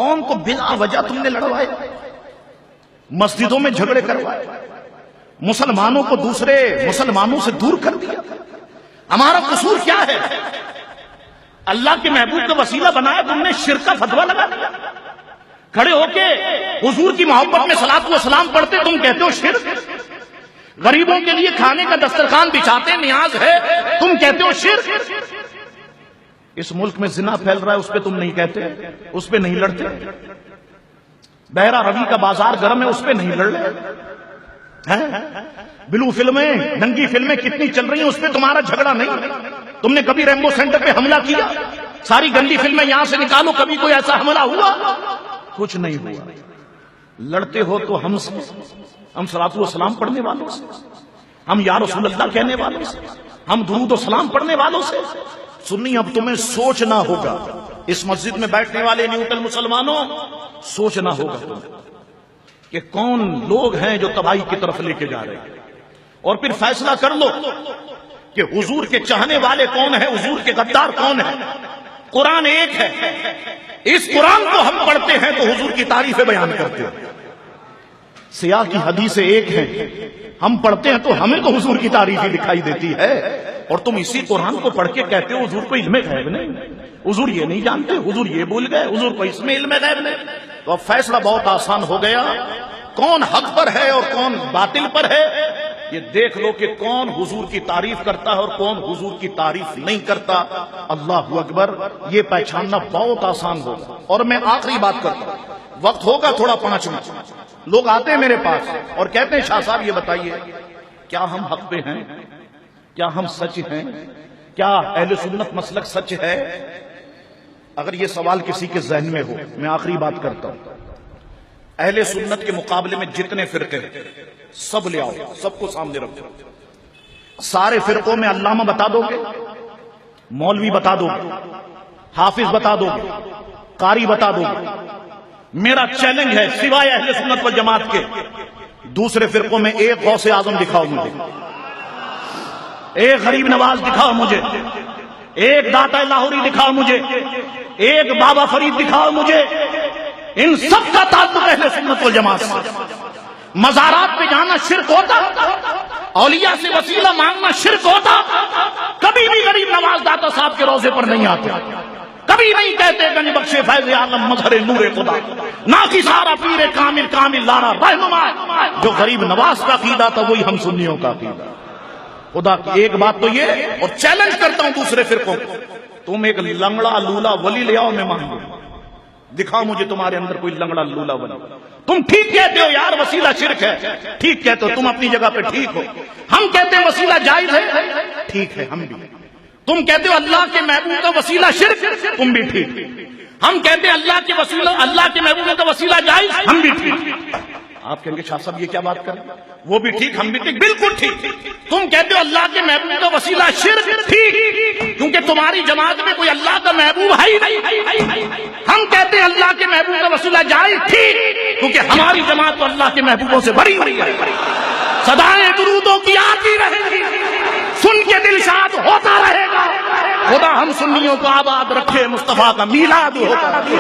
قوم کو بلا وجہ تم نے لڑوائے، مسجدوں میں جھگڑے کروائے، مسلمانوں کو دوسرے مسلمانوں سے دور کر دیا۔ ہمارا قصور کیا ہے؟ اللہ کے محبوب کا وسیلہ بنایا، تم نے شرک کا فتویٰ لگا دیا۔ کھڑے ہو کے حضور کی محبت میں صلاۃ و سلام پڑھتے، تم کہتے ہو شرک۔ غریبوں کے لیے کھانے کا دسترخوان بچھاتے، نیاز ہے، تم کہتے ہو شرک۔ اس ملک میں زنا پھیل رہا ہے، اس پہ تم نہیں کہتے، اس پہ نہیں لڑتے۔ بحیرہ روی کا بازار گرم ہے، اس پہ نہیں لڑ رہے۔ بلو فلمیں، ننگی فلمیں کتنی چل رہی ہیں، اس پہ تمہارا جھگڑا نہیں۔ تم نے کبھی ریمبو سینٹر پہ حملہ کیا؟ ساری گندی فلمیں یہاں سے نکالو، کبھی کوئی ایسا حملہ ہوا؟ کچھ نہیں ہوا۔ لڑتے ہو تو ہم سے، ہم صلاۃ و سلام پڑھنے والوں سے، ہم یا رسول اللہ کہنے والوں سے، ہم درود و سلام پڑھنے والوں سے۔ سنی، اب تمہیں سوچنا ہوگا، اس مسجد میں بیٹھنے والے نیوٹرل مسلمانوں، سوچنا ہوگا تمہیں کہ کون لوگ ہیں جو تباہی کی طرف لے کے جا رہے ہیں، اور پھر فیصلہ کر لو کہ حضور کے چاہنے والے کون ہیں، حضور کے غدار کون ہیں۔ قرآن ایک ہے، اس قرآن کو ہم پڑھتے ہیں تو حضور کی تعریفیں بیان کرتے ہیں۔ سیاہ کی حدیثیں ایک ہیں، ہم پڑھتے ہیں تو ہمیں تو حضور کی تعریف ہی دکھائی دیتی ہے، اور تم اسی قرآن کو پڑھ کے کہتے ہو حضور کو علم غیب نہیں، حضور یہ نہیں جانتے، حضور یہ بھول گئے، حضور کو اس میں علم غیب نہیں۔ تو اب فیصلہ بہت آسان ہو گیا، کون حق پر ہے اور کون باطل پر ہے۔ یہ دیکھ لو کہ کون حضور کی تعریف کرتا ہے اور کون حضور کی تعریف نہیں کرتا۔ اللہ اکبر، یہ پہچاننا بہت آسان ہوگا۔ اور میں آخری بات کرتا ہوں، وقت ہوگا تھوڑا 5 منٹ۔ لوگ آتے ہیں میرے پاس اور کہتے ہیں شاہ صاحب یہ بتائیے، کیا ہم حق پہ ہیں؟ کیا ہم سچ ہیں؟ کیا اہل سنت مسلک سچ ہے؟ اگر یہ سوال کسی کے ذہن میں ہو، میں آخری بات کرتا ہوں، اہل سنت کے مقابلے میں جتنے فرقے ہیں سب لے آؤ، سب کو سامنے رکھو۔ سارے فرقوں میں علامہ بتا دو گے، مولوی بتا دو گے، حافظ بتا دو گے، قاری بتا دو گے۔ میرا چیلنج ہے، سوائے اہل سنت والجماعت کے دوسرے فرقوں میں ایک غوث اعظم دکھاؤ مجھے، ایک غریب نواز دکھاؤ مجھے، ایک داتا لاہوری دکھاؤ مجھے، ایک بابا فرید دکھاؤ مجھے۔ ان سب کا تعلق اہل سنت والجماعت سے۔ مزارات پہ جانا شرک ہوتا، اولیاء سے وسیلہ مانگنا شرک ہوتا۔ کبھی بھی غریب نواز داتا صاحب کے روزے پر نہیں آتے، کبھی نہیں کہتے گنج بخش فیض عالم مظہر نور خدا، نہ کی سارا پیر کامل کامل لارا رہنما۔ جو غریب نواز کا عقیدہ تھا وہی ہم سنیوں کا عقیدہ۔ خدا کی ایک بات تو یہ، اور چیلنج کرتا ہوں دوسرے فرقوں کو، تم ایک لنگڑا لولا ولی لے آؤ، میں مانگوں، دکھاؤ مجھے تمہارے اندر کوئی لنگڑا لولا ولی۔ تم ٹھیک کہتے ہو یار وسیلہ شرک ہے، ٹھیک کہتے ہو، تم اپنی جگہ پہ ٹھیک ہو۔ ہم کہتے ہیں وسیلہ جائز ہے، ٹھیک ہے، ہم بھی۔ تم کہتے ہو اللہ کے محبوب کا وسیلہ شرک، تم بھی ٹھیک۔ ہم کہتے ہیں اللہ کے وسیلہ، اللہ کے محبوب کا وسیلہ جائز، ہم بھی ٹھیک۔ آپ کہیں گے شاہ صاحب یہ کیا بات کریں، وہ بھی ٹھیک ہم بھی ٹھیک، بالکل ٹھیک۔ تم کہتے ہو اللہ کے محبوب کا وسیلہ شرک، ٹھیک، کیونکہ تمہاری جماعت میں کوئی اللہ کا محبوب ہے ہی نہیں۔ ہم کہتے ہیں اللہ کے محبوب کا وسیلہ جائز، ٹھیک، کیونکہ ہماری جماعت تو اللہ کے محبوبوں سے بڑی ہوئی ہے۔ صدائیں درودوں کی آتی رہیں گی، سن کے دل شاد ہوتا رہے گا۔ خدا ہم سنیوں کو آباد رکھے، مصطفیٰ کا میلاد ہوتا رہے۔